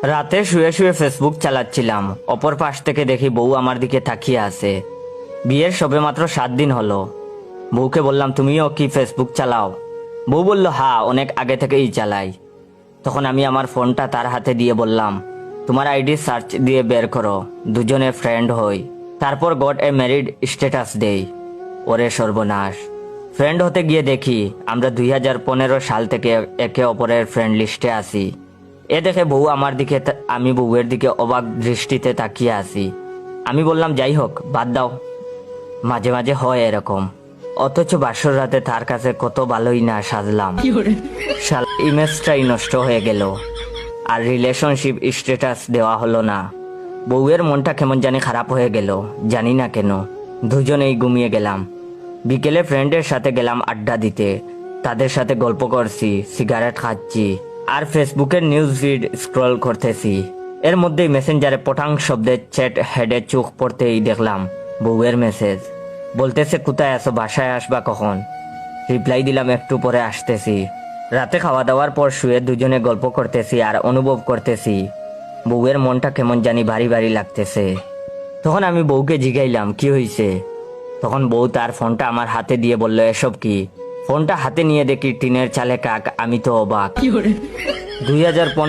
রাতে শুয়ে শুয়ে ফেসবুক চালাচ্ছিলাম, অপর পাশ থেকে দেখি বউ আমার দিকে তাকিয়ে আছে। বিয়ের সবেমাত্র 7 দিন হলো। বউকে বললাম, তুমিও কি ফেসবুক চালাও? বউ বলল, হ্যাঁ, অনেক আগে থেকেই চালাই। তখন আমি আমার ফোনটা তার হাতে দিয়ে বললাম, তোমার আইডি সার্চ দিয়ে বের করো, দুজনে ফ্রেন্ড হই, তারপর গট এ ম্যারিড স্ট্যাটাস দেই। ওরে সর্বনাশ! ফ্রেন্ড হতে গিয়ে দেখি আমরা 2015 সাল থেকে একে অপরের ফ্রেন্ড লিস্টে আছি। এ দেখে বউ আমার দিকে, আমি বউয়ের দিকে অবাক দৃষ্টিতে তাকিয়ে আছি। আমি বললাম, যাই হোক, বাদ দাও, মাঝে মাঝে হয় এরকম। অথচ বাসর রাতে তার কাছে কত ভালোই না সাজলাম, ইমেজটাই নষ্ট হয়ে গেল। আর রিলেশনশিপ স্ট্যাটাস দেওয়া হলো না। বউয়ের মনটা কেমন জানি খারাপ হয়ে গেল, জানি না কেন। দুজনেই ঘুমিয়ে গেলাম। বিকেলে ফ্রেন্ডের সাথে গেলাম আড্ডা দিতে। তাদের সাথে গল্প করছি, সিগারেট খাচ্ছি, আর ফেসবুকের নিউজ ফিড স্ক্রল করতেছি। এর মধ্যেই মেসেঞ্জারে পটাং শব্দের চ্যাট হেডে চোখ পড়তেই দেখলাম বউয়ের মেসেজ। বলতেছে, কোথায় আছো, বাসায় আসবা কখন? রিপ্লাই দিলাম, একটু পরে আসতেছি। রাতে খাওয়া দাওয়ার পর শুয়ে দুজনে গল্প করতেছি আর অনুভব করতেছি বউয়ের মনটা কেমন জানি ভারী ভারী লাগতেছে। তখন আমি বউকে জিগাইলাম, কি হয়েছে? তখন বউ তার ফোনটা আমার হাতে দিয়ে বলল, এসব কি? ফোনটা হাতে নিয়ে দেখি টিনের চালে কাক। আমি তো অবাক। 2015